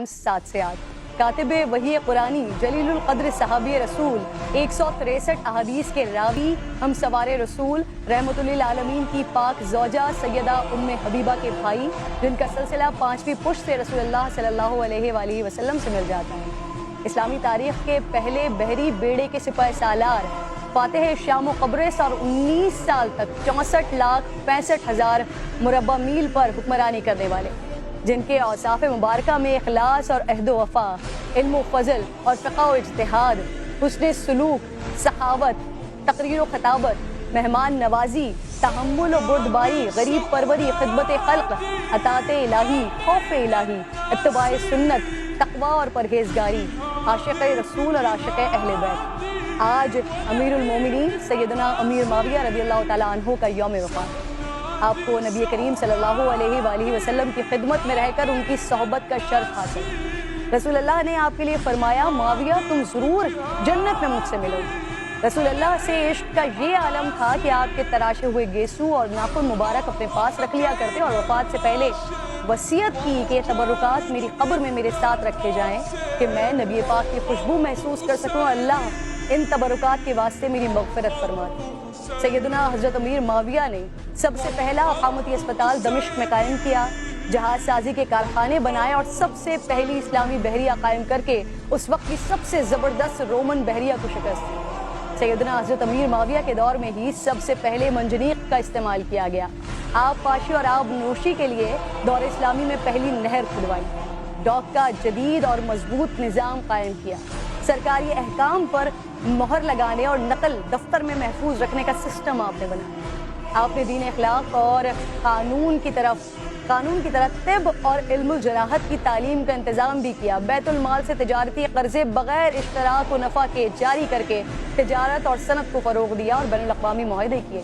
7 से 8। कातिब वही कुरानी जलीलुल क़द्र सहाबी रसूल 163 अहादीस के रावी हम सवारे रसूल रहमतुल्लिल आलमीन की पाक ज़ौजा सैयदा उम्मे हबीबा के भाई, जिनका सिलसिला 5वीं पुश्त से रसूलुल्लाह सल्लल्लाहु अलैहि वसल्लम से मिल जाता है। इस्लामी तारीख़ के पहले बहरी बेड़े के सिपाही सालार फातिह शाम क़ब्रिस और 19 साल तक 64,65,000 मुरब्बा मील पर हुक्मरानी करने वाले, जिनके औसाफ़ मुबारका में इखलास और अहद वफ़ा, इल्म फ़ज़ल और फ़िक़्ह व इज्तिहाद, हुस्न सुलूक, सखावत, तक़रीर व ख़ताबत, मेहमान नवाजी, तहम्मुल व बुर्दबारी, गरीब परवरी, खिदमत ख़ल्क़, अताअत इलाही, खौफ इलाही, इत्तिबाए सुन्नत, तक़वा और परहेज़गारी, आशिक़ रसूल और आशिक़ अहले बैत। आज अमीरुल मोमिनीन सैयदना अमीर माविया रज़ियल्लाहु ताला अन्हु का यौम वफ़ात। आपको नबी करीम सल्लल्लाहु अलैहि वसल्लम की खिदमत में रहकर उनकी सोहबत का शर्फ हासिल। रसूलुल्लाह ने आपके लिए फरमाया, माविया तुम ज़रूर जन्नत में मुझसे मिलोगे। रसूलुल्लाह से इश्क का ये आलम था कि आपके तराशे हुए गेसू और नाखून मुबारक अपने पास रख लिया करते और वफ़ात से पहले वसीयत की कि तबरुकात मेरी कब्र में मेरे साथ रखे जाएं कि मैं नबी पाक की खुशबू महसूस कर सकूं। अल्लाह इन तबरुकात के वास्ते मेरी मग़फ़िरत फरमा। सैयदना हज़रत अमीर माविया ने सबसे पहला अक़ामती अस्पताल दमिश्क में कायम किया, जहाज साजी के कारखाने बनाए और सबसे पहली इस्लामी बहरिया कायम करके उस वक्त की सबसे ज़बरदस्त रोमन बहरिया को शिकस्त दी। सैयदना हज़रत अमीर माविया के दौर में ही सबसे पहले मंजनीक का इस्तेमाल किया गया। आब पाशी और आब नोशी के लिए दौर इस्लामी में पहली नहर खुदवाई, डॉक का जदीद और मजबूत निज़ाम कायम किया, सरकारी अहकाम पर मोहर लगाने और नकल दफ्तर में महफूज रखने का सिस्टम आपने बनाया। आपने दीन अखलाक और कानून की तरह तिब और इल्मुल जराहत की तालीम का इंतज़ाम भी किया। बैतुल माल से तिजारती कर्जे बग़ैर इश्तराक व नफ़ा के जारी करके तिजारत और सनत को फ़रोग़ दिया और बैनुल अक़वामी मुआहदे किए।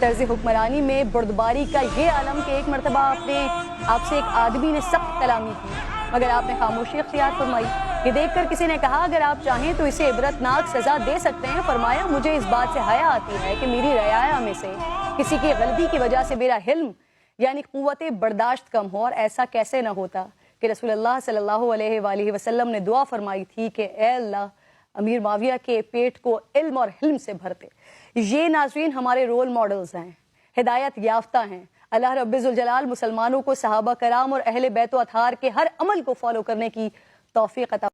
तर्ज़ हुक्मरानी में बुर्दबारी का ये आलम कि एक मरतबा आपसे एक आदमी ने सख्त कलामी की, मगर आपने खामोशी इख्तियार फरमाई। ये देखकर किसी ने कहा, अगर आप चाहें तो इसे इबरतनाक सज़ा दे सकते हैं। फरमाया, मुझे इस बात से हया आती है कि मेरी रयाया में से किसी की गलती की वजह से मेरा हिल्म यानी क़ुव्वत बर्दाश्त कम हो, और ऐसा कैसे न होता कि रसूलुल्लाह सल्लल्लाहु अलैहि वसल्लम ने दुआ फरमाई थी कि ए अल्लाह अमीर माविया के पेट को इल्म और हिल्म से भरते। ये नाज़रीन हमारे रोल मॉडल्स हैं, हिदायत याफ्ता हैं। अल्लाह रब्बिल जलाल मुसलमानों को सहाबा कराम और अहले बैत व अथहार के हर अमल को फॉलो करने की तौफीक अता